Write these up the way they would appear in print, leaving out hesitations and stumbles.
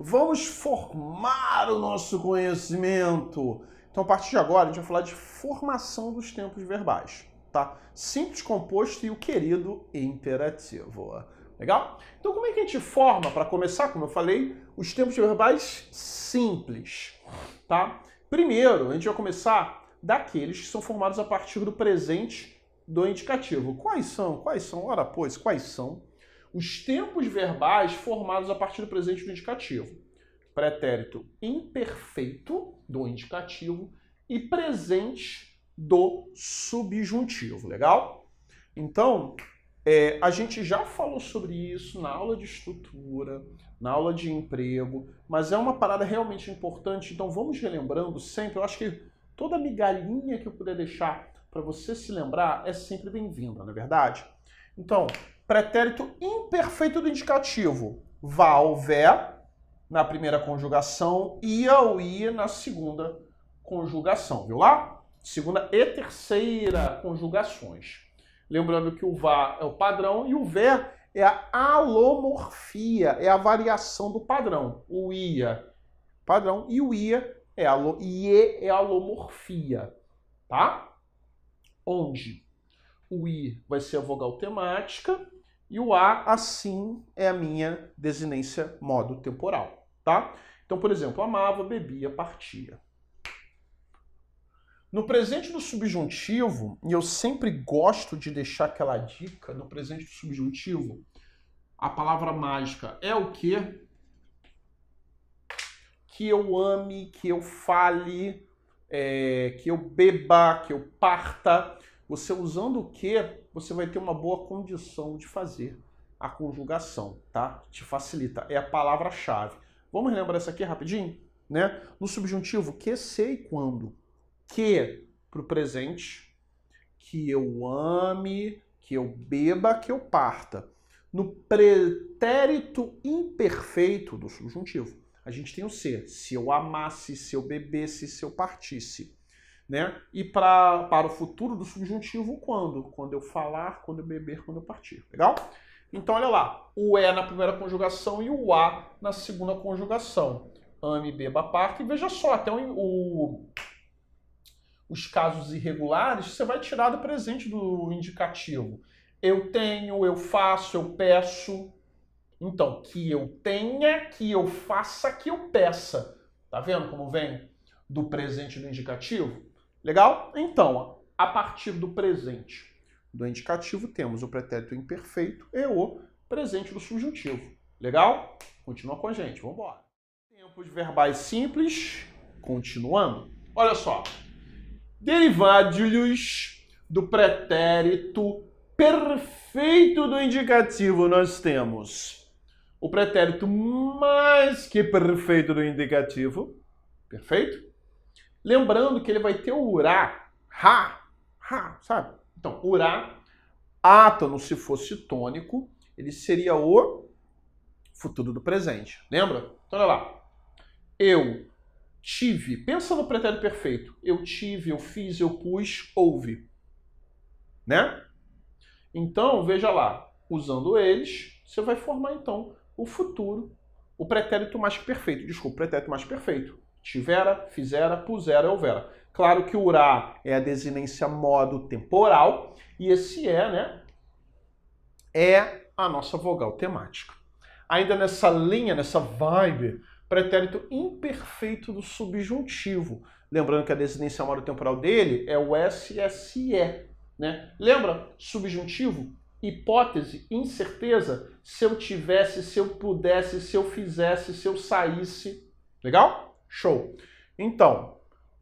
vamos formar o nosso conhecimento. Então, a partir de agora, a gente vai falar de formação dos tempos verbais, tá? Simples, composto e o querido imperativo. Legal? Então, como é que a gente forma, para começar, como eu falei, os tempos verbais simples, tá? Primeiro, a gente vai começar daqueles que são formados a partir do presente do indicativo. Quais são? Ora, pois, quais são os tempos verbais formados a partir do presente do indicativo? Pretérito imperfeito do indicativo e presente do subjuntivo. Legal? Então, a gente já falou sobre isso na aula de estrutura, na aula de emprego, mas é uma parada realmente importante, então vamos relembrando sempre. Eu acho que toda migalhinha que eu puder deixar para você se lembrar é sempre bem-vinda, não é verdade? Então, pretérito imperfeito do indicativo, vá ou vé na primeira conjugação, ia ou ia na segunda conjugação, viu lá? Segunda e terceira conjugações. Lembrando que o vá é o padrão e o vé é a alomorfia, é a variação do padrão. O ia, padrão, e o ia é a alomorfia, tá? Onde o i vai ser a vogal temática e o a, assim, é a minha desinência modo temporal, tá? Então, por exemplo, amava, bebia, partia. No presente do subjuntivo, e eu sempre gosto de deixar aquela dica, no presente do subjuntivo, a palavra mágica é o quê? Que eu ame, que eu fale, que eu beba, que eu parta. Você usando o que, você vai ter uma boa condição de fazer a conjugação, tá? Te facilita. É a palavra-chave. Vamos lembrar essa aqui rapidinho? Né? No subjuntivo, que, sei, quando. Que para o presente, que eu ame, que eu beba, que eu parta. No pretérito imperfeito do subjuntivo, a gente tem o se. Se eu amasse, se eu bebesse, se eu partisse. Né? E para o futuro do subjuntivo, quando? Quando eu falar, quando eu beber, quando eu partir. Legal? Então, olha lá. O é na primeira conjugação e o a na segunda conjugação. Ame, beba, parta. E veja só, até os casos irregulares, você vai tirar do presente do indicativo. Eu tenho, eu faço, eu peço. Então, que eu tenha, que eu faça, que eu peça. Tá vendo como vem do presente do indicativo? Legal? Então, a partir do presente do indicativo, temos o pretérito imperfeito e o presente do subjuntivo. Legal? Continua com a gente, vamos embora. Tempos verbais simples, continuando. Olha só. Derivados do pretérito perfeito do indicativo, nós temos o pretérito mais que perfeito do indicativo. Perfeito? Lembrando que ele vai ter o urá, sabe? Então, urá, átono, se fosse tônico, ele seria o futuro do presente. Lembra? Então, olha lá. Eu tive, pensa no pretérito perfeito. Eu tive, eu fiz, eu pus, houve. Né? Então, veja lá. Usando eles, você vai formar, então, o futuro, o pretérito mais que perfeito. Desculpa, o pretérito mais perfeito. Tivera, fizera, pusera, houvera. Claro que o urá é a desinência modo temporal e esse né, é a nossa vogal temática. Ainda nessa linha, nessa vibe, pretérito imperfeito do subjuntivo. Lembrando que a desinência modo temporal dele é o SSE. Né? Lembra? Subjuntivo, hipótese, incerteza. Se eu tivesse, se eu pudesse, se eu fizesse, se eu saísse. Legal? Show. Então,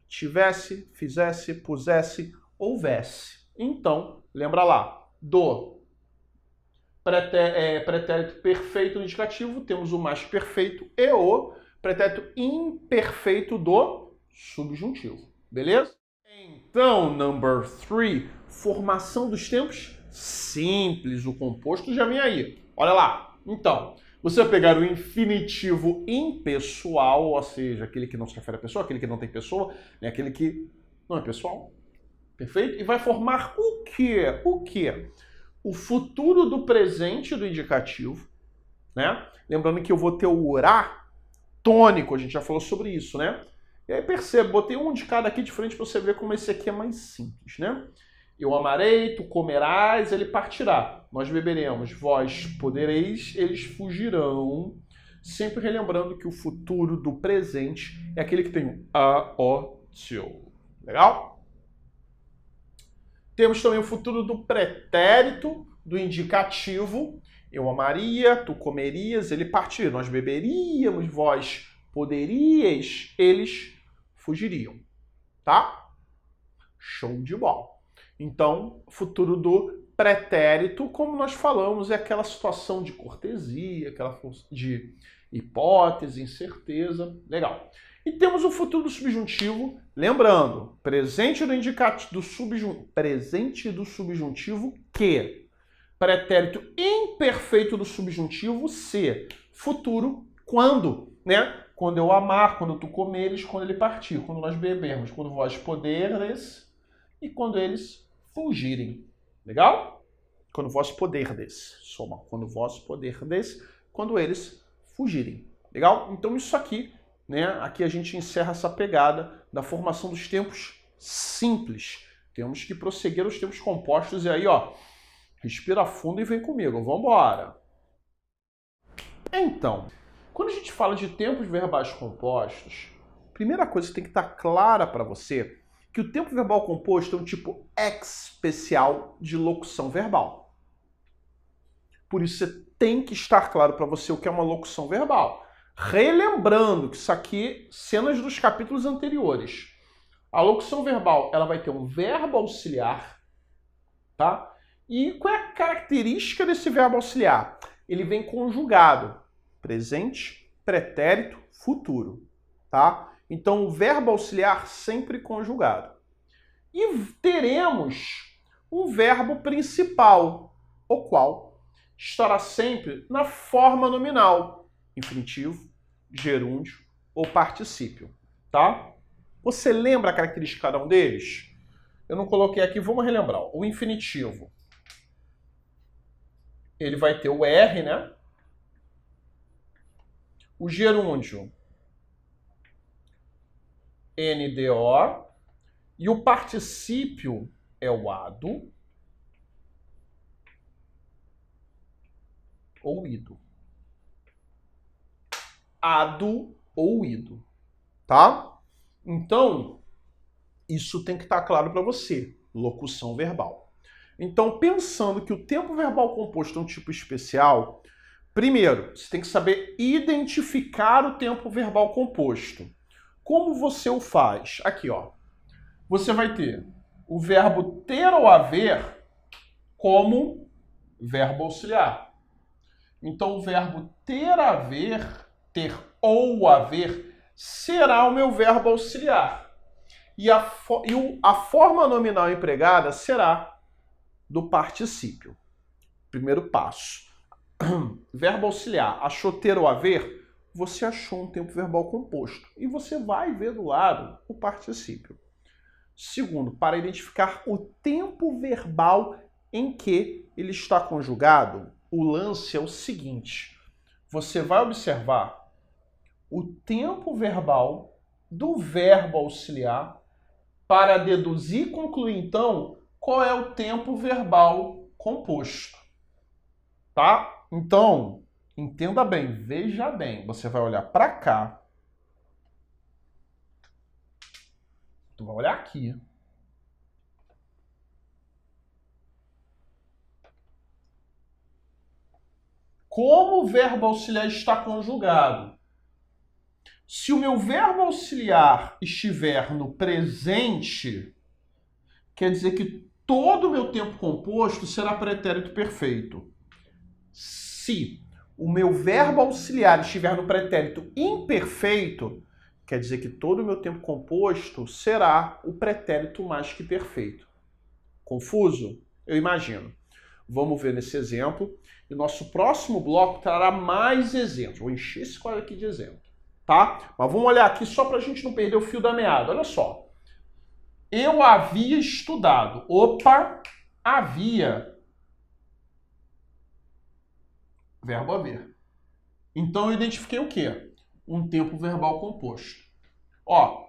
tivesse, fizesse, pusesse, houvesse. Então, lembra lá, do pretérito perfeito do indicativo, temos o mais perfeito e o pretérito imperfeito do subjuntivo. Beleza? Então, number 3, formação dos tempos simples. O composto já vem aí. Olha lá. Então, você vai pegar o infinitivo impessoal, ou seja, aquele que não se refere a pessoa, aquele que não tem pessoa, né? Aquele que não é pessoal. Perfeito? E vai formar o quê? O quê? O futuro do presente do indicativo, né? Lembrando que eu vou ter o urá tônico, a gente já falou sobre isso, né? E aí perceba, botei um de cada aqui de frente para você ver como esse aqui é mais simples, né? Eu amarei, tu comerás, ele partirá. Nós beberemos, vós podereis, eles fugirão. Sempre relembrando que o futuro do presente é aquele que tem o a, o, tio. Legal? Temos também o futuro do pretérito, do indicativo. Eu amaria, tu comerias, ele partiria. Nós beberíamos, vós poderíeis, eles fugiriam. Tá? Show de bola. Então, futuro do pretérito, como nós falamos, é aquela situação de cortesia, aquela de hipótese, incerteza. Legal. E temos o futuro do subjuntivo, lembrando, presente do indicativo do subjuntivo que, pretérito imperfeito do subjuntivo se, futuro quando, né? Quando eu amar, quando tu comeres, quando ele partir, quando nós bebermos, quando vós poderes e quando eles fugirem. Legal? Quando vós poderdes. Soma. Quando vós poderdes, quando eles fugirem. Legal? Então isso aqui, né? Aqui a gente encerra essa pegada da formação dos tempos simples. Temos que prosseguir os tempos compostos e aí, ó, respira fundo e vem comigo. Vamos embora. Então, quando a gente fala de tempos verbais compostos, a primeira coisa que tem que estar clara para você que o tempo verbal composto é um tipo especial de locução verbal. Por isso você tem que estar claro para você o que é uma locução verbal. Relembrando que isso aqui, cenas dos capítulos anteriores. A locução verbal, ela vai ter um verbo auxiliar, tá? E qual é a característica desse verbo auxiliar? Ele vem conjugado. Presente, pretérito, futuro, tá? Então, o verbo auxiliar sempre conjugado. E teremos um verbo principal, o qual estará sempre na forma nominal, infinitivo, gerúndio ou particípio, tá? Você lembra a característica de cada um deles? Eu não coloquei aqui, vamos relembrar. O infinitivo, ele vai ter o R, né? O gerúndio, NDO, e o particípio é o ado ou ido. Ado ou ido, tá? Então, isso tem que estar claro para você, locução verbal. Então, pensando que o tempo verbal composto é um tipo especial, primeiro, você tem que saber identificar o tempo verbal composto. Como você o faz? Aqui, ó. Você vai ter o verbo ter ou haver como verbo auxiliar. Então, o verbo ter, haver, ter ou haver, será o meu verbo auxiliar. E a forma nominal empregada será do particípio. Primeiro passo. Verbo auxiliar. Achou ter ou haver? Você achou um tempo verbal composto. E você vai ver do lado o particípio. Segundo, para identificar o tempo verbal em que ele está conjugado, o lance é o seguinte. Você vai observar o tempo verbal do verbo auxiliar para deduzir e concluir, então, qual é o tempo verbal composto. Tá? Então, entenda bem, veja bem. Você vai olhar para cá. Tu vai olhar aqui. Como o verbo auxiliar está conjugado? Se o meu verbo auxiliar estiver no presente, quer dizer que todo o meu tempo composto será pretérito perfeito. Se o meu verbo auxiliar estiver no pretérito imperfeito, quer dizer que todo o meu tempo composto será o pretérito mais que perfeito. Confuso? Eu imagino. Vamos ver nesse exemplo. E nosso próximo bloco trará mais exemplos. Vou encher esse quadro aqui de exemplo, tá? Mas vamos olhar aqui só para a gente não perder o fio da meada. Olha só. Eu havia estudado. Opa, havia. Verbo haver. Então eu identifiquei o quê? um tempo verbal composto. Ó,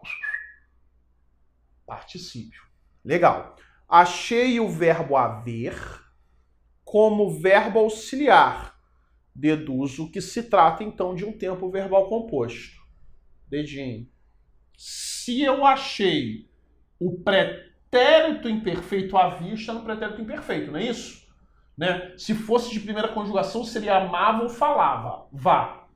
particípio. Legal. Achei o verbo haver como verbo auxiliar. Deduzo que se trata, então, de um tempo verbal composto. Dedinho. Se eu achei o pretérito imperfeito havia, está no pretérito imperfeito, não é isso? Né? Se fosse de primeira conjugação, seria amava ou falava. Vá.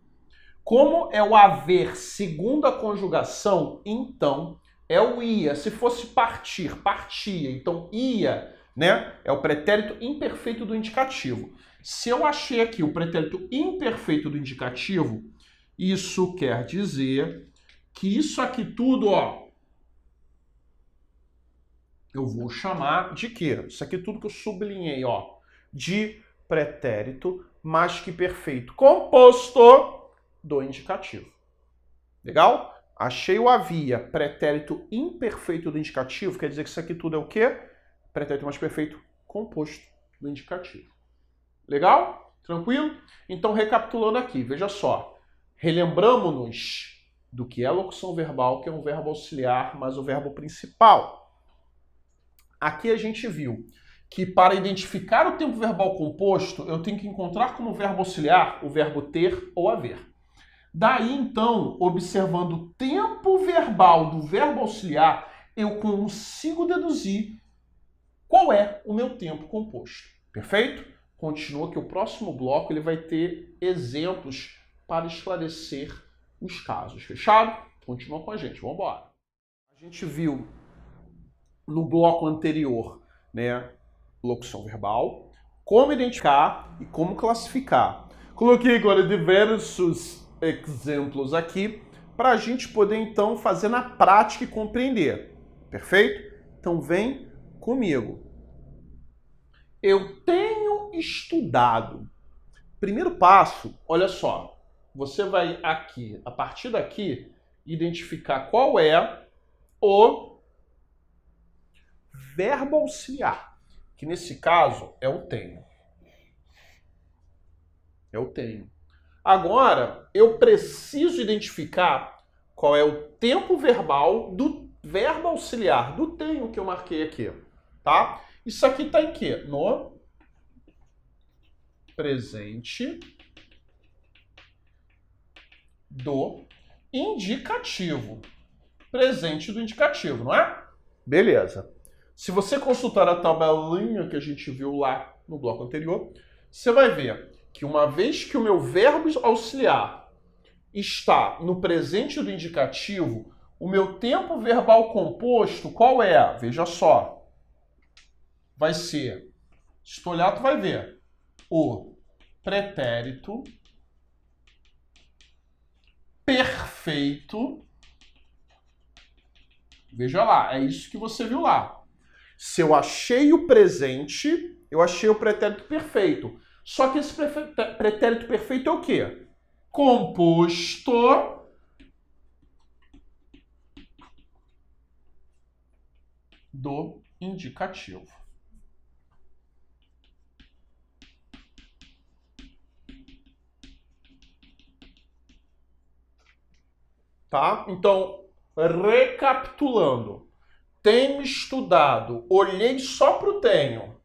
Como é o haver segunda conjugação, então é o ia. Se fosse partir, partia. Então ia, né? É o pretérito imperfeito do indicativo. Se eu achei aqui o pretérito imperfeito do indicativo, isso quer dizer que isso aqui tudo, ó, eu vou chamar de quê? Isso aqui tudo que eu sublinhei, ó, de pretérito mais que perfeito composto do indicativo. Legal? Achei o havia, pretérito imperfeito do indicativo, quer dizer que isso aqui tudo é o quê? Pretérito mais perfeito composto do indicativo. Legal? Tranquilo? Então, recapitulando aqui, veja só. Relembramos-nos do que é locução verbal, que é um verbo auxiliar, mas o verbo principal. Aqui a gente viu que para identificar o tempo verbal composto, eu tenho que encontrar como verbo auxiliar o verbo ter ou haver. Daí, então, observando o tempo verbal do verbo auxiliar, eu consigo deduzir qual é o meu tempo composto. Perfeito? Continua que o próximo bloco ele vai ter exemplos para esclarecer os casos. Fechado? Continua com a gente. Vamos embora. A gente viu no bloco anterior, né, locução verbal, como identificar e como classificar. Coloquei agora diversos exemplos aqui para a gente poder então fazer na prática e compreender. Perfeito? Então vem comigo. Eu tenho estudado. Primeiro passo, olha só. Você vai aqui, a partir daqui, identificar qual é o verbo auxiliar, que nesse caso é o tenho. É o tenho. Agora, eu preciso identificar qual é o tempo verbal do verbo auxiliar, do tenho que eu marquei aqui, tá? Isso aqui está em quê? No presente do indicativo. Presente do indicativo, não é? Beleza. Se você consultar a tabelinha que a gente viu lá no bloco anterior, você vai ver que uma vez que o meu verbo auxiliar está no presente do indicativo, o meu tempo verbal composto, qual é? Veja só. Vai ser, se tu olhar, tu vai ver, o pretérito perfeito. Veja lá, é isso que você viu lá. Se eu achei o presente, eu achei o pretérito perfeito. Só que esse pretérito perfeito é o quê? Composto do indicativo. Tá? Então, recapitulando. Tenho estudado, olhei só para o tenho.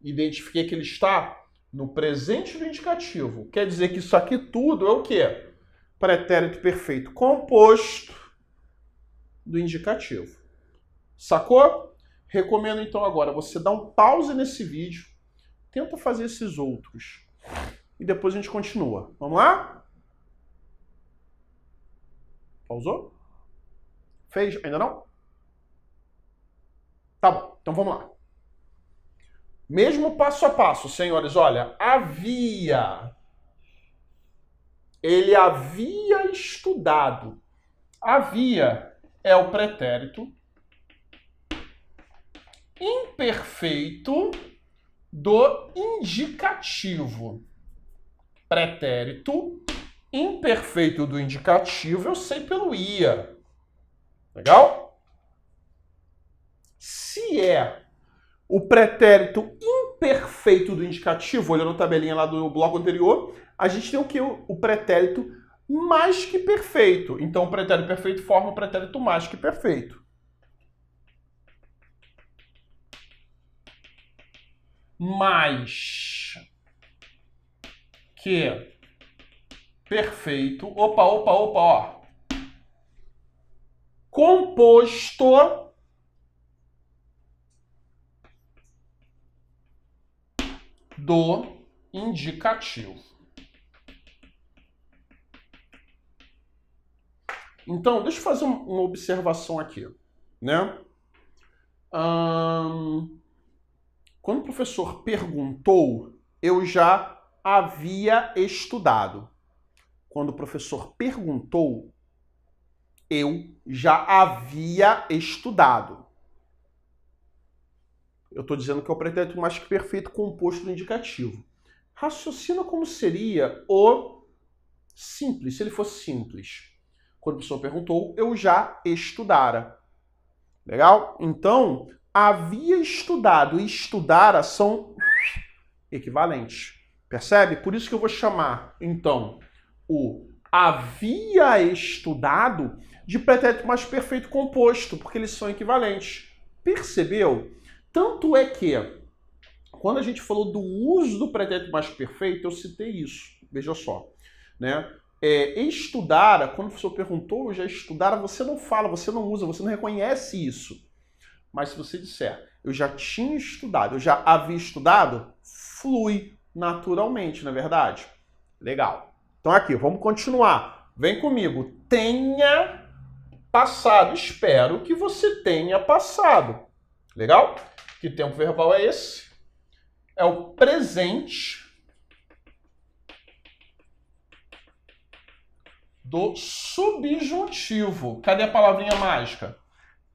Identifiquei que ele está no presente do indicativo. Quer dizer que isso aqui tudo é o quê? Pretérito perfeito composto do indicativo. Sacou? Recomendo então agora você dar um pause nesse vídeo, tenta fazer esses outros e depois a gente continua. Vamos lá? Pausou? Fez? Ainda não? Tá bom, então vamos lá. Mesmo passo a passo, senhores, olha, ele havia estudado. Havia é o pretérito imperfeito do indicativo. Pretérito imperfeito do indicativo eu sei pelo ia. Legal? Se é o pretérito imperfeito do indicativo, olhando a tabelinha lá do bloco anterior, a gente tem o que? O pretérito mais que perfeito. Então, o pretérito perfeito forma o pretérito mais que perfeito. Mais que perfeito. Opa, ó. Composto do indicativo. Então, deixa eu fazer uma observação aqui, né? Quando o professor perguntou, eu já havia estudado. Quando o professor perguntou, eu já havia estudado. Eu estou dizendo que é o pretérito mais que perfeito composto do indicativo. Raciocina como seria o simples, se ele fosse simples. Quando o professor perguntou, eu já estudara. Legal? Então, havia estudado e estudara são equivalentes. Percebe? Por isso que eu vou chamar, então, o havia estudado de pretérito mais perfeito composto, porque eles são equivalentes. Percebeu? Tanto é que, quando a gente falou do uso do pretérito mais perfeito, eu citei isso. Veja só. Né? Estudara, quando o professor perguntou, eu já estudara, você não fala, você não usa, você não reconhece isso. Mas se você disser, eu já tinha estudado, eu já havia estudado, flui naturalmente, não é verdade? Legal. Então aqui, vamos continuar. Vem comigo. Tenha passado. Espero que você tenha passado. Legal? Que tempo verbal é esse? É o presente do subjuntivo. Cadê a palavrinha mágica?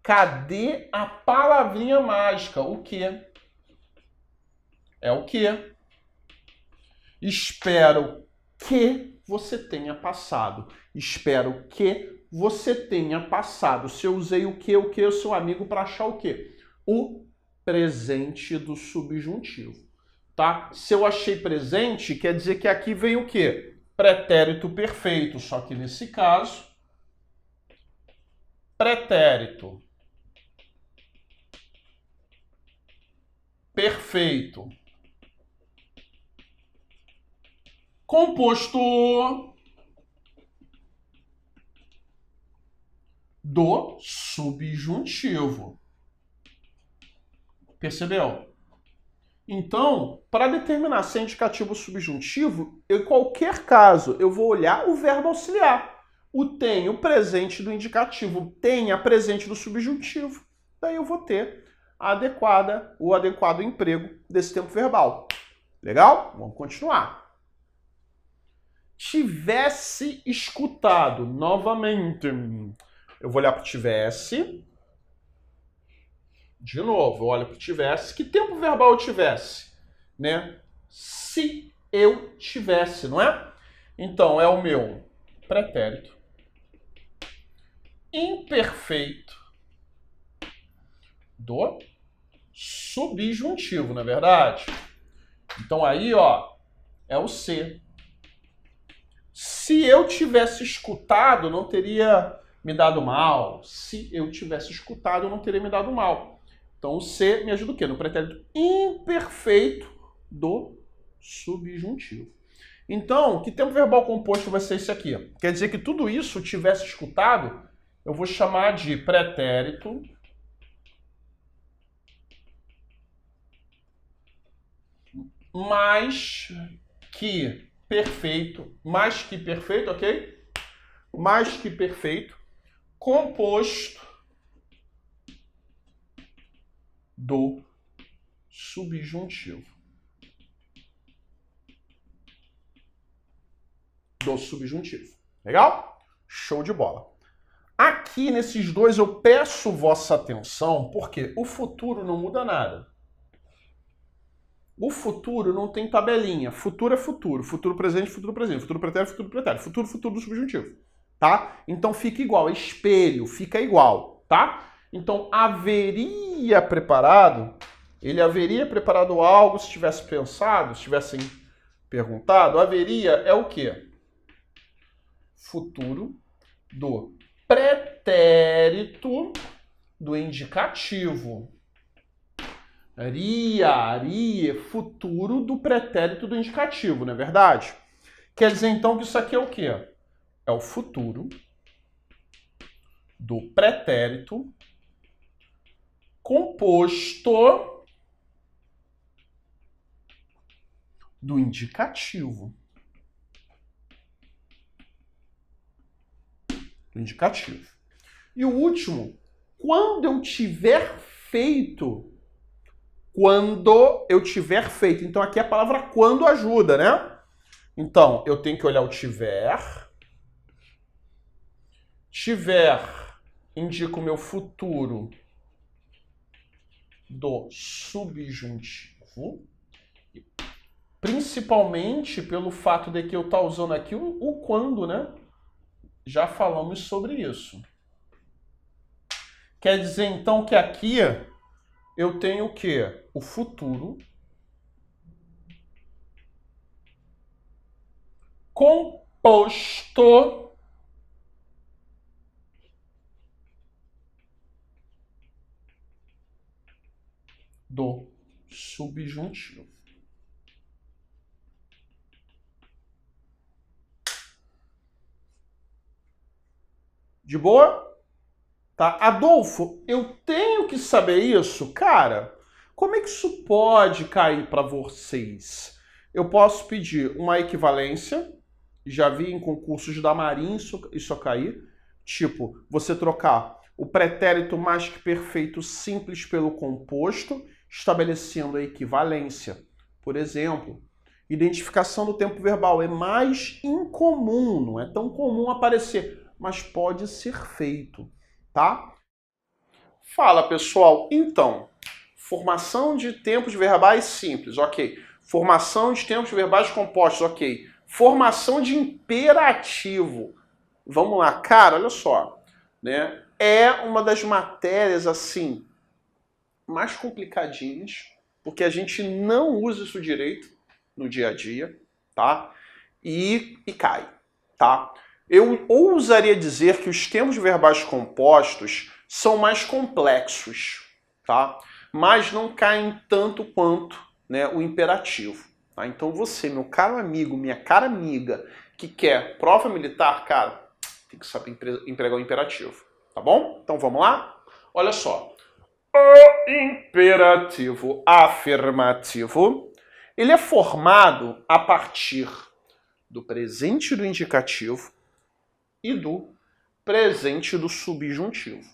Cadê a palavrinha mágica? O quê? É o quê? Espero que você tenha passado. Espero que você tenha passado. Se eu usei o que, eu sou amigo para achar o quê? O presente do subjuntivo. Tá? Se eu achei presente, quer dizer que aqui vem o quê? Pretérito perfeito. Só que nesse caso, pretérito perfeito composto do subjuntivo. Percebeu? Então, para determinar se é indicativo ou subjuntivo, em qualquer caso, eu vou olhar o verbo auxiliar. O tem, o presente do indicativo, tem a presente do subjuntivo. Daí eu vou ter o adequado emprego desse tempo verbal. Legal? Vamos continuar. Tivesse escutado novamente. Eu vou olhar para o tivesse. De novo, eu olho para o tivesse. Que tempo verbal eu tivesse? Né? Se eu tivesse, não é? Então, é o meu pretérito imperfeito do subjuntivo, não é verdade? Então, aí, ó, é o se. Se eu tivesse escutado, não teria me dado mal. Se eu tivesse escutado, não teria me dado mal. Então, o se me ajuda o quê? No pretérito imperfeito do subjuntivo. Então, que tempo verbal composto vai ser esse aqui? Quer dizer que tudo isso tivesse escutado, eu vou chamar de pretérito mais que perfeito, ok? Mais que perfeito, composto do subjuntivo. Legal? Show de bola. Aqui nesses dois eu peço vossa atenção, porque o futuro não muda nada. O futuro não tem tabelinha. Futuro é futuro. Futuro presente, futuro presente. Futuro pretérito, futuro pretérito. Futuro, futuro do subjuntivo. Tá? Então fica igual. Espelho, fica igual. Tá? Então haveria preparado. Ele haveria preparado algo se tivesse pensado, se tivessem perguntado. Haveria é o quê? futuro do pretérito do indicativo. Rie, futuro do pretérito do indicativo, não é verdade? Quer dizer, então, que isso aqui é o quê? É o futuro do pretérito composto do indicativo. Do indicativo. E o último, quando eu tiver feito. Quando eu tiver feito. Então, aqui a palavra quando ajuda, né? Então, eu tenho que olhar o tiver. Tiver indica o meu futuro do subjuntivo. Principalmente pelo fato de que eu estou usando aqui o quando, né? Já falamos sobre isso. Quer dizer, então, que aqui eu tenho o quê? O futuro composto do subjuntivo. De boa? Tá? Adolfo, eu tenho que saber isso? Cara, como é que isso pode cair para vocês? Eu posso pedir uma equivalência, já vi em concursos da Marinha isso cair, tipo, você trocar o pretérito mais que perfeito simples pelo composto, estabelecendo a equivalência. Por exemplo, identificação do tempo verbal é mais incomum, não é tão comum aparecer, mas pode ser feito, tá? Fala, pessoal. Então, formação de tempos verbais simples, ok. Formação de tempos verbais compostos, ok. Formação de imperativo. Vamos lá, cara, olha só, né? É uma das matérias, assim, mais complicadinhas, porque a gente não usa isso direito no dia a dia, tá? E cai, tá? Eu ousaria dizer que os tempos verbais compostos são mais complexos, tá? Mas não caem tanto quanto, né, o imperativo. Tá? Então você, meu caro amigo, minha cara amiga, que quer prova militar, cara, tem que saber empregar o imperativo, tá bom? Então vamos lá? Olha só. O imperativo afirmativo, ele é formado a partir do presente do indicativo e do presente do subjuntivo.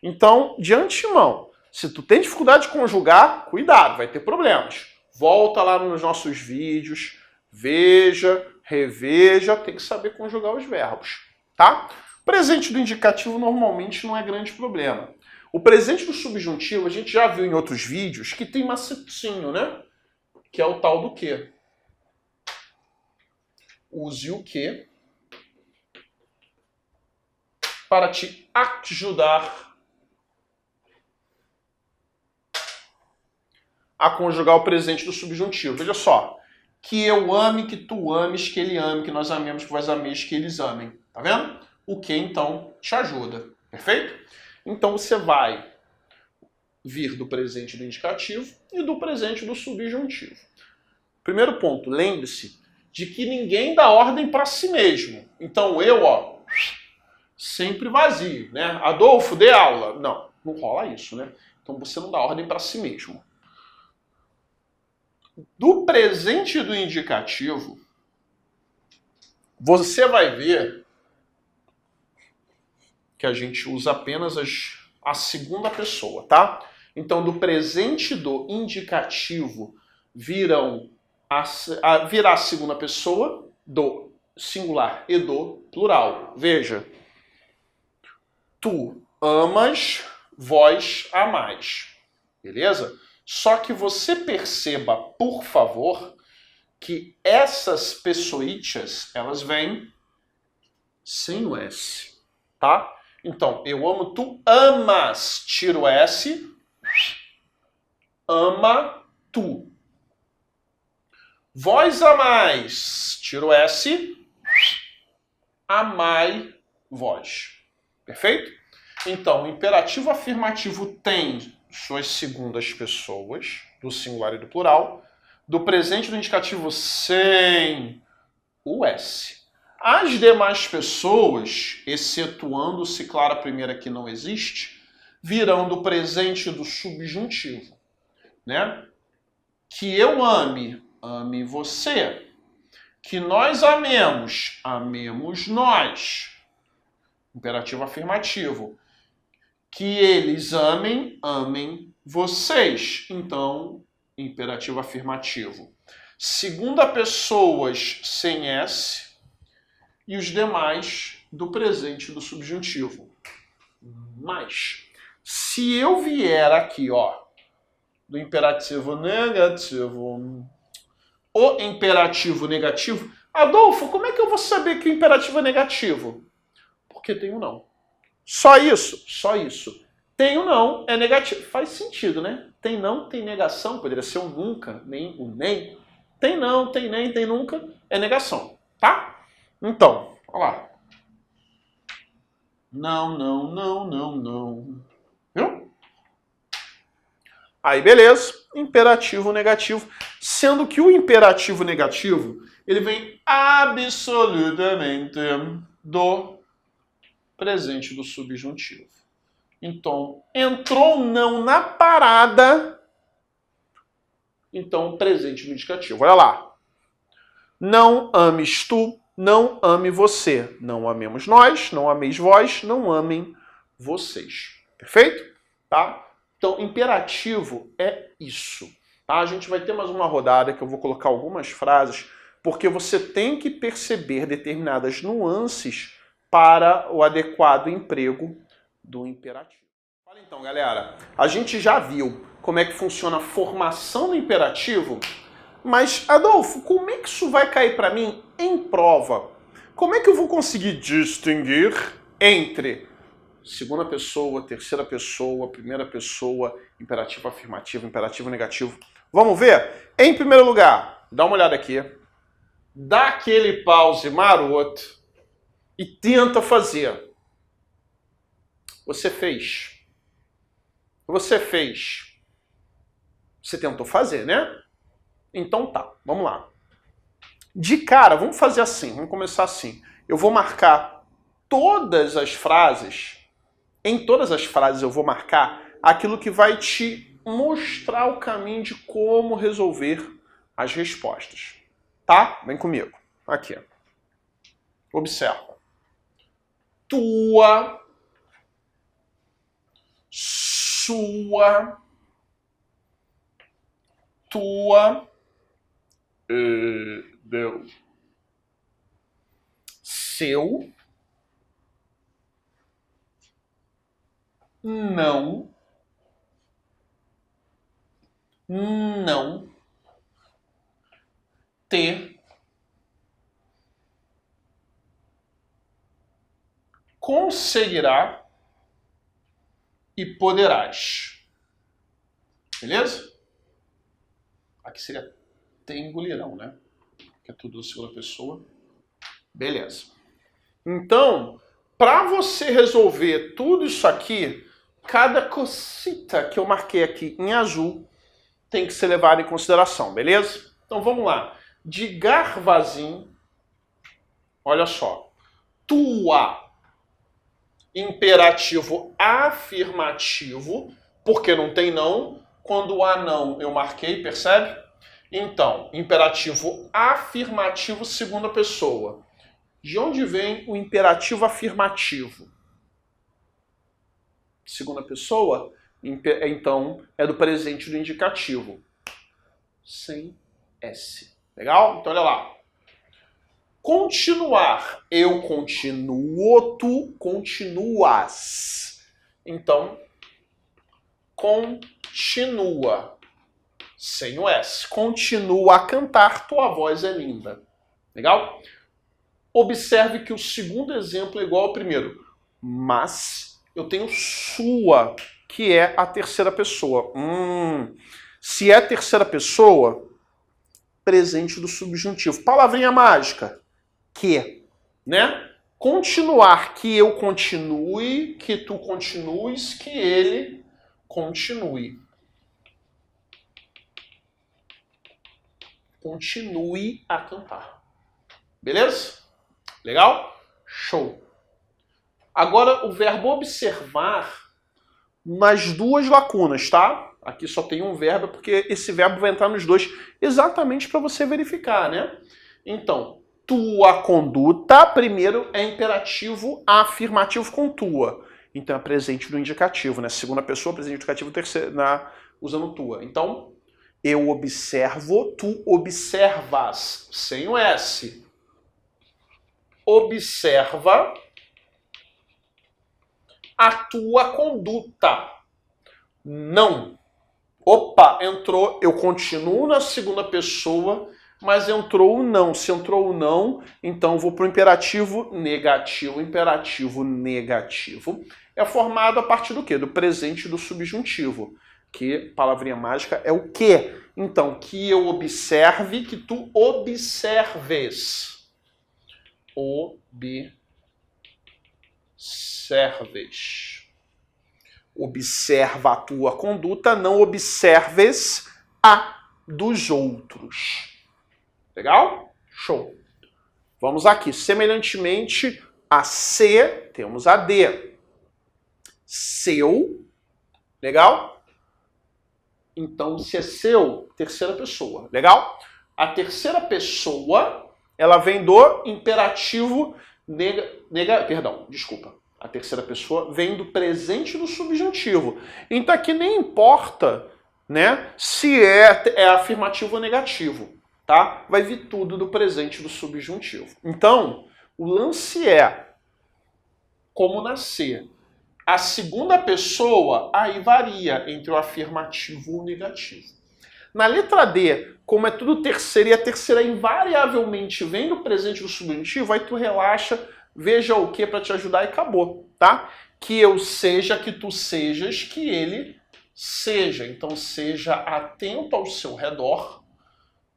Então, de antemão, se tu tem dificuldade de conjugar, cuidado, vai ter problemas. Volta lá nos nossos vídeos, veja, reveja, tem que saber conjugar os verbos, tá? Presente do indicativo normalmente não é grande problema. O presente do subjuntivo, a gente já viu em outros vídeos que tem macetinho, né? Que é o tal do que. Use o que para te ajudar a conjugar o presente do subjuntivo. Veja só. Que eu ame, que tu ames, que ele ame, que nós amemos, que vós ameis, que eles amem. Tá vendo? O que, então, te ajuda. Perfeito? Então, você vai vir do presente do indicativo e do presente do subjuntivo. Primeiro ponto, lembre-se de que ninguém dá ordem para si mesmo. Então, eu, ó, sempre vazio, né? Adolfo, dê aula. Não, não rola isso, né? Então, você não dá ordem para si mesmo. Do presente do indicativo, você vai ver que a gente usa apenas a segunda pessoa, tá? Então, do presente do indicativo virá a segunda pessoa do singular e do plural. Veja, tu amas, vós amais. Beleza? Só que você perceba, por favor, que essas pessoitas, elas vêm sem o S, tá? Então, eu amo, tu amas, tiro S, ama tu. Vós amais, tiro S, amai vós. Perfeito? Então, o imperativo afirmativo tem suas segundas pessoas, do singular e do plural, do presente e do indicativo sem o S. As demais pessoas, excetuando-se, claro, a primeira que não existe, virão do presente do subjuntivo, né? Que eu ame, ame você. Que nós amemos, amemos nós. Imperativo afirmativo. Que eles amem, amem vocês. Então, imperativo afirmativo. Segunda pessoas sem S e os demais do presente do subjuntivo. Mas, se eu vier aqui, ó, do imperativo negativo, o imperativo negativo, Adolfo, como é que eu vou saber que o imperativo é negativo? Porque tem um não. Só isso? Só isso. Tem um não, é negativo. Faz sentido, né? Tem não, tem negação, poderia ser um nunca, nem um nem. Tem não, tem nem, tem nunca, é negação, tá? Então, olha lá. Não, não, não, não, não. Viu? Aí, beleza. Imperativo negativo. Sendo que o imperativo negativo, ele vem absolutamente do presente do subjuntivo. Então, entrou não na parada, então presente do indicativo. Olha lá. Não ames tu, não ame você. Não amemos nós, não ameis vós, não amem vocês. Perfeito? Tá? Então, imperativo é isso. Tá? A gente vai ter mais uma rodada que eu vou colocar algumas frases, porque você tem que perceber determinadas nuances para o adequado emprego do imperativo. Olha então, galera, a gente já viu como é que funciona a formação do imperativo, mas, Adolfo, como é que isso vai cair para mim em prova? Como é que eu vou conseguir distinguir entre segunda pessoa, terceira pessoa, primeira pessoa, imperativo afirmativo, imperativo negativo? Vamos ver? Em primeiro lugar, dá uma olhada aqui, dá aquele pause maroto e tenta fazer. Você fez. Você fez. Você tentou fazer, né? Então tá, vamos lá. De cara, vamos fazer assim, vamos começar assim. Eu vou marcar todas as frases, em todas as frases eu vou marcar aquilo que vai te mostrar o caminho de como resolver as respostas. Tá? Vem comigo. Aqui. Observa. Tua, sua, tua, deu, seu, não, não, te, conseguirá e poderás. Beleza? Aqui seria te engolirão, né? Que é tudo da segunda pessoa. Beleza. Então, para você resolver tudo isso aqui, cada cosita que eu marquei aqui em azul tem que ser levado em consideração, beleza? Então vamos lá. De Garvazin, olha só. Tua. Imperativo afirmativo, porque não tem não. Quando há não, eu marquei, percebe? Então, imperativo afirmativo, segunda pessoa. De onde vem o imperativo afirmativo? Segunda pessoa, então, é do presente do indicativo. Sem S. Legal? Então, olha lá. Continuar. Eu continuo, tu continuas. Então, continua. Sem o S. Continua a cantar, tua voz é linda. Legal? Observe que o segundo exemplo é igual ao primeiro. Mas eu tenho sua, que é a terceira pessoa. Se é terceira pessoa, presente do subjuntivo. Palavrinha mágica. Que, né? Continuar, que eu continue, que tu continues, que ele continue. Continue a cantar. Beleza? Legal? Show. Agora o verbo observar nas duas lacunas, tá? Aqui só tem um verbo, porque esse verbo vai entrar nos dois exatamente para você verificar, né? Então, tua conduta, primeiro é imperativo afirmativo com tua. Então é presente do indicativo, né? Segunda pessoa, presente do indicativo, terceira, usando tua. Então, eu observo, tu observas, sem o S. Observa a tua conduta. Não. Opa, entrou, eu continuo na segunda pessoa, mas entrou o não. Se entrou o não, então vou para o imperativo negativo. Imperativo negativo é formado a partir do quê? Do presente do subjuntivo. Que, palavrinha mágica, é o quê? Então, que eu observe, que tu observes. Observes. Observa a tua conduta, não observes a dos outros. Legal? Show. Vamos aqui. Semelhantemente a C, temos a D. Seu. Legal? Então, se é seu, terceira pessoa. Legal? A terceira pessoa, ela vem do imperativo A terceira pessoa vem do presente do subjuntivo. Então aqui nem importa, né, se é afirmativo ou negativo, tá? Vai vir tudo do presente do subjuntivo. Então, o lance é como nascer. A segunda pessoa aí varia entre o afirmativo e o negativo. Na letra D, como é tudo terceira e a terceira invariavelmente vem do presente do subjuntivo, aí tu relaxa, veja o que para te ajudar e acabou, tá? Que eu seja, que tu sejas, que ele seja. Então seja atento ao seu redor.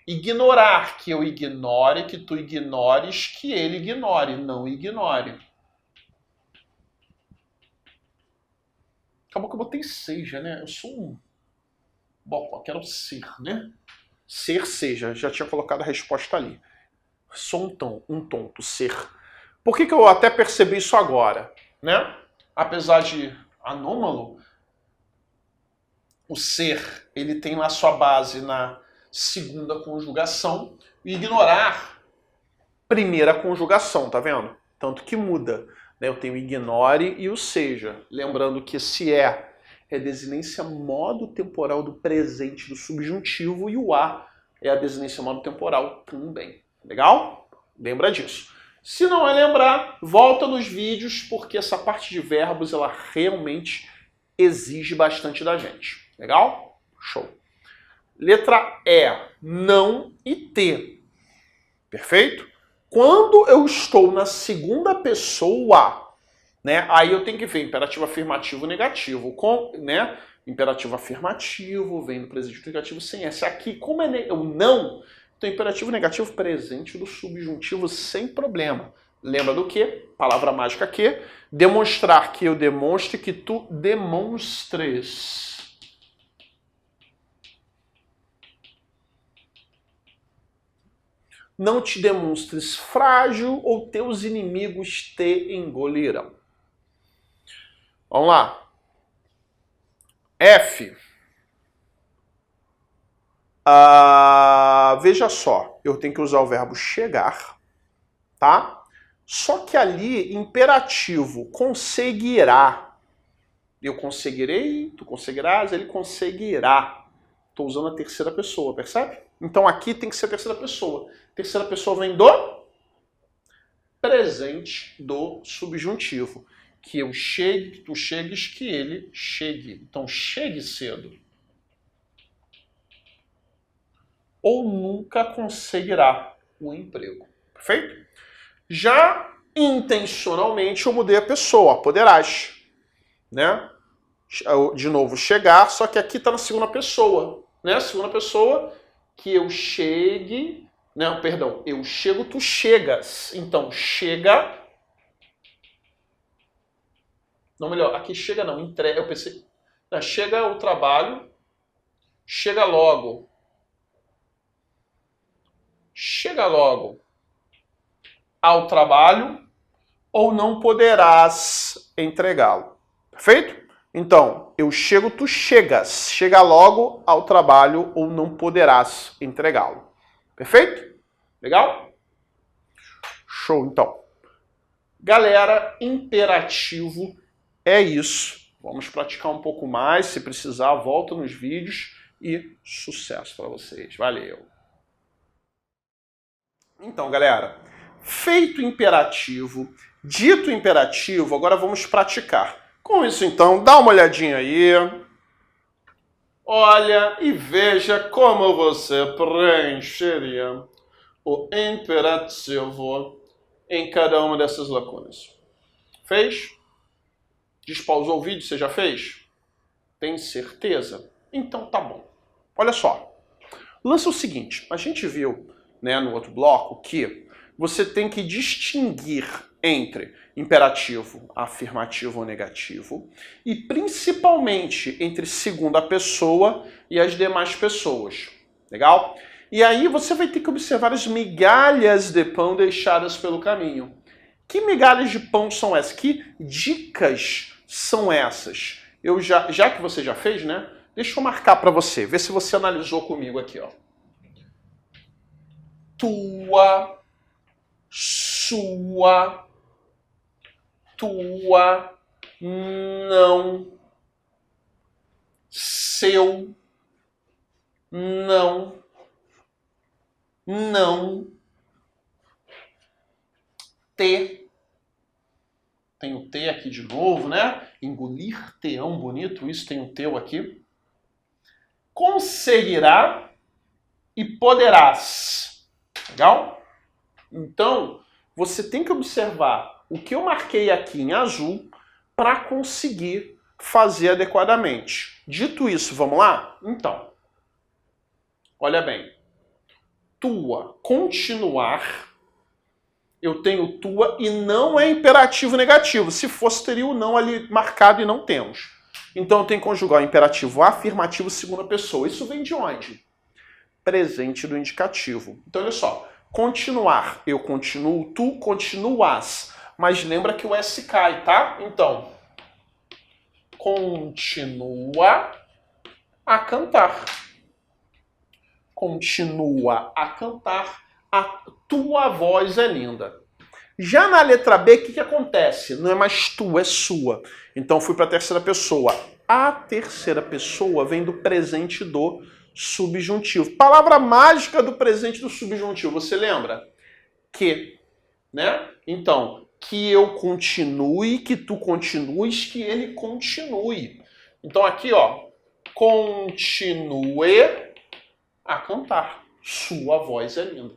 Ignorar, que eu ignore, que tu ignores, que ele ignore, não ignore. Acabou que eu botei seja, né? Eu sou um... Bom, eu quero ser, né? Ser, seja. Já tinha colocado a resposta ali. Sou um tonto, ser. Por que eu até percebi isso agora, né? Apesar de anômalo, o ser, ele tem lá sua base na segunda conjugação e ignorar primeira conjugação, tá vendo? Tanto que muda, né? Eu tenho ignore e o seja. Lembrando que esse é desinência modo temporal do presente do subjuntivo e o a é a desinência modo temporal também. Legal? Lembra disso. Se não é lembrar, volta nos vídeos, porque essa parte de verbos, ela realmente exige bastante da gente. Legal? Show. Letra E, não e T. Perfeito? Quando eu estou na segunda pessoa, né, aí eu tenho que ver imperativo afirmativo negativo. Né, imperativo afirmativo, vem do presente negativo sem S. Aqui, como é o não... Então, imperativo negativo presente do subjuntivo sem problema. Lembra do que? Palavra mágica que? Demonstrar, que eu demonstre, que tu demonstres. Não te demonstres frágil ou teus inimigos te engolirão. Vamos lá. F. Veja só, eu tenho que usar o verbo chegar, tá? Só que ali, imperativo, conseguirá. Eu conseguirei, tu conseguirás, ele conseguirá. Estou usando a terceira pessoa, percebe? Então aqui tem que ser a terceira pessoa. Terceira pessoa vem do presente do subjuntivo. Que eu chegue, que tu chegues, que ele chegue. Então chegue cedo. Ou nunca conseguirá o emprego. Perfeito? Já intencionalmente eu mudei a pessoa, poderás. Né? De novo, chegar, só que aqui está na segunda pessoa. Né? Segunda pessoa, que eu chegue... Não, perdão, eu chego, tu chegas. Então, chega Não, melhor, aqui chega não, entrega, eu pensei... Chega o trabalho, chega logo. Chega logo ao trabalho ou não poderás entregá-lo. Perfeito? Então, eu chego, tu chegas. Chega logo ao trabalho ou não poderás entregá-lo. Perfeito? Legal? Show, então. Galera, imperativo é isso. Vamos praticar um pouco mais. Se precisar, volta nos vídeos e sucesso para vocês. Valeu! Então, galera, feito imperativo, dito imperativo, agora vamos praticar. Com isso, então, dá uma olhadinha aí. Olha e veja como você preencheria o imperativo em cada uma dessas lacunas. Fez? Despausou o vídeo? Você já fez? Tem certeza? Então tá bom. Olha só. O lance é o seguinte. A gente viu, né, no outro bloco que você tem que distinguir entre imperativo, afirmativo ou negativo e principalmente entre segunda pessoa e as demais pessoas. Legal? E aí você vai ter que observar as migalhas de pão deixadas pelo caminho. Que migalhas de pão são essas? Que dicas são essas? Eu já que você já fez, né? Deixa eu marcar para você, ver se você analisou comigo aqui, ó. Tua, sua, tua, não, seu, não, te. Tem o T aqui de novo, né? Engolir, teão bonito, isso tem o teu aqui. Conseguirá e poderás. Legal? Então, você tem que observar o que eu marquei aqui em azul para conseguir fazer adequadamente. Dito isso, vamos lá? Então, olha bem. Tua, continuar... Eu tenho tua e não é imperativo negativo. Se fosse, teria o não ali marcado e não temos. Então eu tenho que conjugar o imperativo afirmativo segunda pessoa. Isso vem de onde? Presente do indicativo. Então olha só. Continuar, eu continuo, tu continuas. Mas lembra que o S cai, tá? Então, continua a cantar. Continua a cantar. A tua voz é linda. Já na letra B, o que acontece? Não é mais tu, é sua. Então fui para a terceira pessoa. A terceira pessoa vem do presente do subjuntivo. Palavra mágica do presente do subjuntivo, você lembra? Que, né? Então, que eu continue, que tu continues, que ele continue. Então aqui, ó, continue a cantar. Sua voz é linda.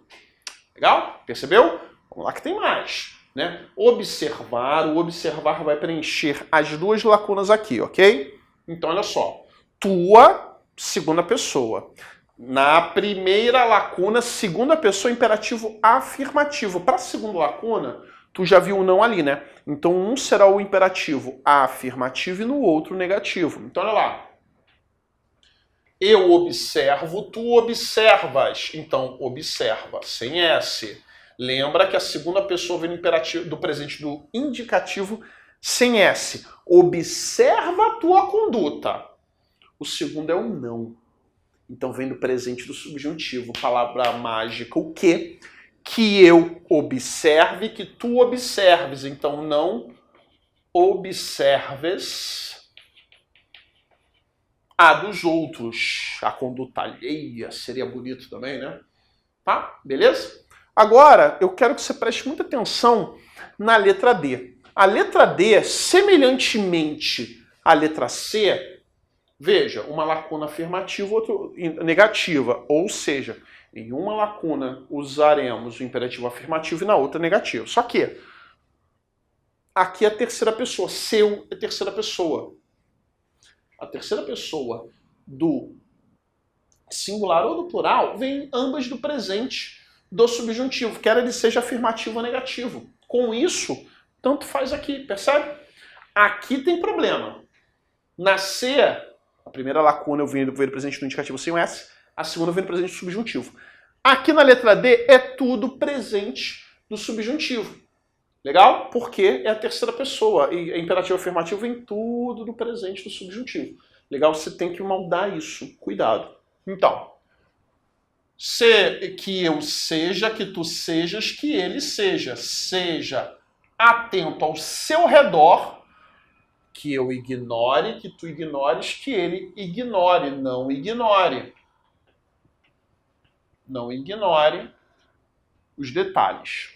Legal? Percebeu? Vamos lá que tem mais, né? Observar, o observar vai preencher as duas lacunas aqui, ok? Então, olha só. Tua, segunda pessoa. Na primeira lacuna, segunda pessoa, imperativo afirmativo. Para a segunda lacuna, tu já viu o não ali, né? Então, um será o imperativo afirmativo e no outro o negativo. Então, olha lá. Eu observo, tu observas. Então, observa, sem S. Lembra que a segunda pessoa vem do imperativo, do presente do indicativo sem S. Observa a tua conduta. O segundo é o não. Então, vem do presente do subjuntivo. Palavra mágica, o quê? Que eu observe, que tu observes. Então, não observes a dos outros. A conduta alheia seria bonito também, né? Tá? Beleza? Agora, eu quero que você preste muita atenção na letra D. A letra D, semelhantemente à letra C, veja, uma lacuna afirmativa, outra negativa. Ou seja, em uma lacuna usaremos o imperativo afirmativo e na outra negativo. Só que aqui é a terceira pessoa. Seu é terceira pessoa. A terceira pessoa do singular ou do plural vem ambas do presente do subjuntivo, quer ele seja afirmativo ou negativo. Com isso, tanto faz aqui, percebe? Aqui tem problema. Na C, a primeira lacuna eu venho do presente do indicativo sem o S, a segunda vem do presente do subjuntivo. Aqui na letra D é tudo presente do subjuntivo. Legal? Porque é a terceira pessoa e a imperativo afirmativo vem tudo do presente do subjuntivo. Legal? Você tem que moldar isso. Cuidado. Então, que eu seja, que tu sejas, que ele seja. Seja atento ao seu redor, que eu ignore, que tu ignores, que ele ignore. Não ignore. Não ignore os detalhes.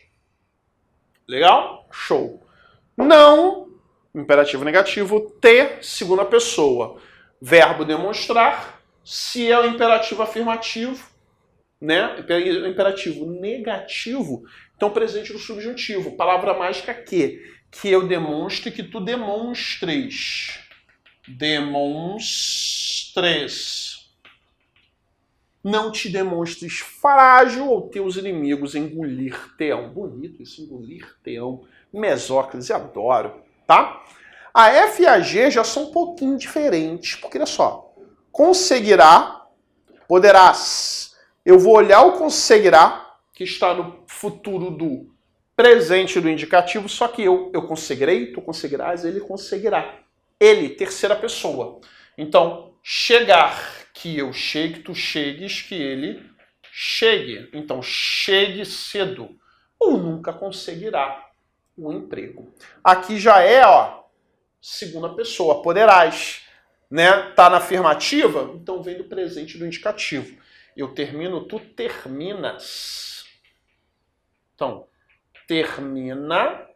Legal? Show. Não, imperativo negativo, T, segunda pessoa. Verbo demonstrar, se é o imperativo afirmativo, né? Imperativo negativo, então presente do subjuntivo. Palavra mágica que eu demonstre, que tu demonstres. Demonstres. Não te demonstres frágil ou teus inimigos engolir-te-ão. Bonito isso, engolir-te-ão. Mesóclise, adoro, tá? A F e a G já são um pouquinho diferentes, porque olha só. Conseguirá, poderás. Eu vou olhar o conseguirá, que está no futuro do presente do indicativo, só que eu conseguirei, tu conseguirás, ele conseguirá. Ele, terceira pessoa. Então, chegar, que eu chegue, tu chegues, que ele chegue. Então, chegue cedo. Ou nunca conseguirá um emprego. Aqui já é, ó, segunda pessoa, poderás. Né? Tá na afirmativa? Então vem do presente do indicativo. Eu termino, tu terminas. Então, termina.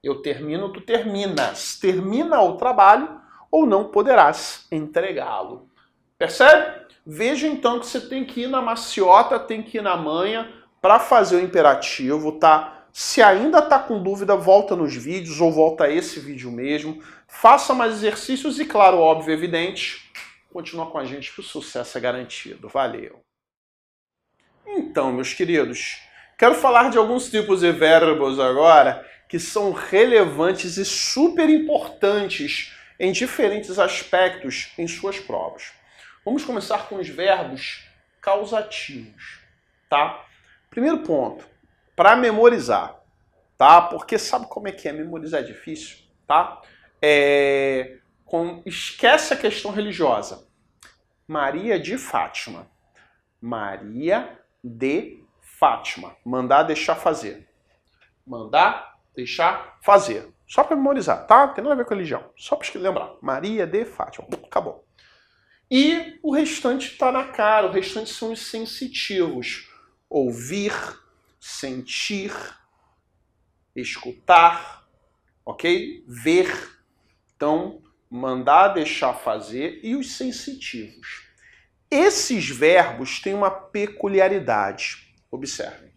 Eu termino, tu terminas. Termina o trabalho ou não poderás entregá-lo. Percebe? Veja então que você tem que ir na maciota, tem que ir na manha para fazer o imperativo, tá? Se ainda tá com dúvida, volta nos vídeos ou volta a esse vídeo mesmo. Faça mais exercícios e, claro, óbvio, evidente, continua com a gente que o sucesso é garantido. Valeu! Então, meus queridos, quero falar de alguns tipos de verbos agora que são relevantes e super importantes em diferentes aspectos em suas provas. Vamos começar com os verbos causativos, tá? Primeiro ponto, para memorizar, tá? Porque sabe como é que é? Memorizar é difícil, tá? Esquece a questão religiosa. Maria de Fátima. Maria de Fátima. Mandar, deixar, fazer. Mandar, deixar, fazer. Só para memorizar, tá? Não tem nada a ver com religião. Só para lembrar. Maria de Fátima. Acabou. E o restante está na cara. O restante são os sensitivos. Ouvir, sentir, escutar, ok? Ver. Então, mandar, deixar, fazer e os sensitivos. Esses verbos têm uma peculiaridade. Observem.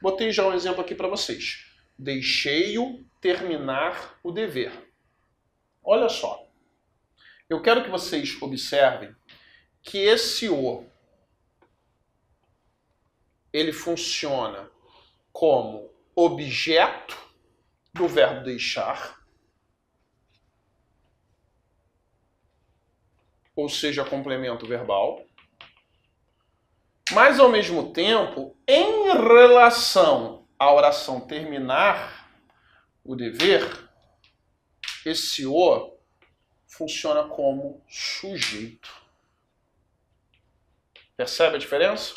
Botei já um exemplo aqui para vocês. Deixei-o terminar o dever. Olha só. Eu quero que vocês observem que esse o ele funciona como objeto do verbo deixar, ou seja, complemento verbal, mas ao mesmo tempo, em relação à oração terminar o dever, esse o funciona como sujeito. Percebe a diferença?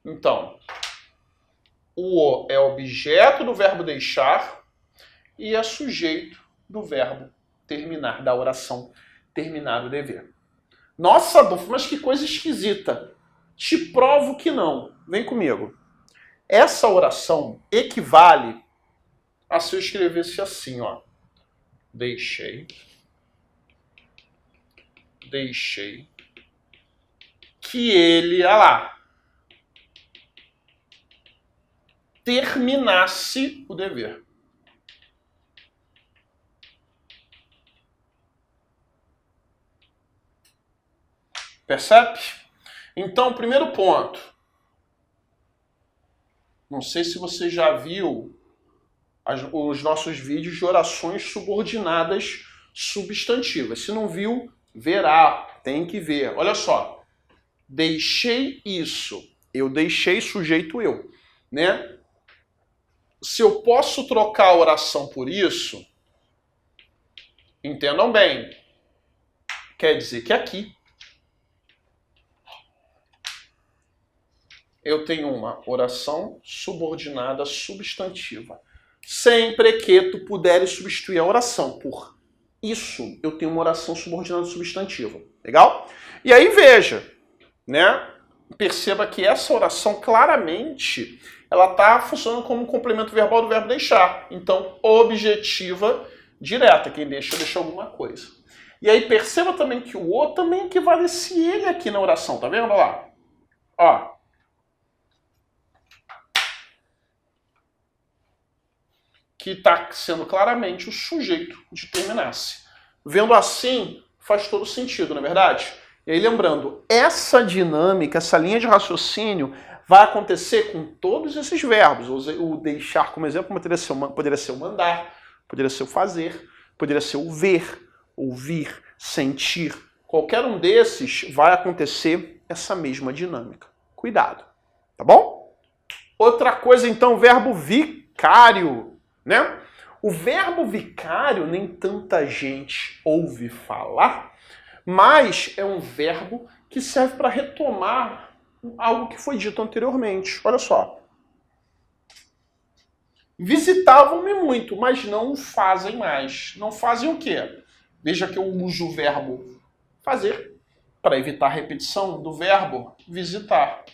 Então, o é objeto do verbo deixar e é sujeito do verbo terminar, da oração terminar o dever. Nossa, Adolfo, mas que coisa esquisita. Te provo que não. Vem comigo. Essa oração equivale a se eu escrevesse assim, ó. Deixei, que ele, olha lá, terminasse o dever. Percebe? Então, primeiro ponto. Não sei se você já viu os nossos vídeos de orações subordinadas substantivas. Se não viu, verá, tem que ver. Olha só, deixei isso, eu deixei sujeito eu, né? Se eu posso trocar a oração por isso, entendam bem, quer dizer que aqui eu tenho uma oração subordinada substantiva. Sempre que tu puderes substituir a oração por isso, eu tenho uma oração subordinada substantiva. Legal? E aí veja, né? Perceba que essa oração claramente ela está funcionando como um complemento verbal do verbo deixar. Então, objetiva direta. Quem deixa alguma coisa. E aí perceba também que o o também equivale se ele aqui na oração. Tá vendo? Olha lá. Ó. Que está sendo claramente o sujeito de terminasse. Vendo assim, faz todo sentido, não é verdade? E aí lembrando, essa dinâmica, essa linha de raciocínio vai acontecer com todos esses verbos. O deixar como exemplo poderia ser o mandar, poderia ser o fazer, poderia ser o ver, ouvir, sentir. Qualquer um desses vai acontecer essa mesma dinâmica. Cuidado, tá bom? Outra coisa então, o verbo vicário. Né? O verbo vicário nem tanta gente ouve falar, mas é um verbo que serve para retomar algo que foi dito anteriormente. Olha só. Visitavam-me muito, mas não o fazem mais. Não fazem o quê? Veja que eu uso o verbo fazer para evitar a repetição do verbo visitar.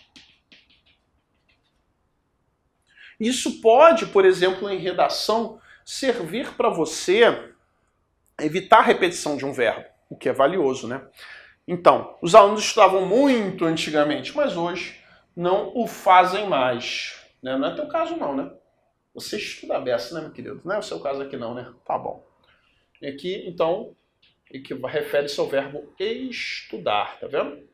Isso pode, por exemplo, em redação, servir para você evitar a repetição de um verbo, o que é valioso, né? Então, os alunos estudavam muito antigamente, mas hoje não o fazem mais. Né? Não é teu caso não, né? Você estuda a beça, né, meu querido? Não é o seu caso aqui não, né? Tá bom. E aqui, então, refere-se ao verbo estudar, tá vendo?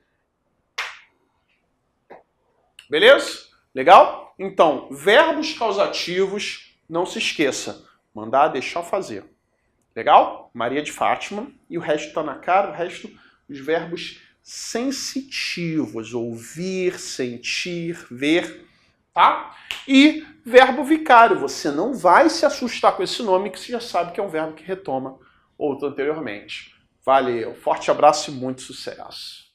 Beleza? Legal? Então, verbos causativos, não se esqueça. Mandar, deixar, fazer. Legal? Maria de Fátima. E o resto está na cara, o resto dos verbos sensitivos. Ouvir, sentir, ver. Tá? E verbo vicário. Você não vai se assustar com esse nome, que você já sabe que é um verbo que retoma outro anteriormente. Valeu. Forte abraço e muito sucesso.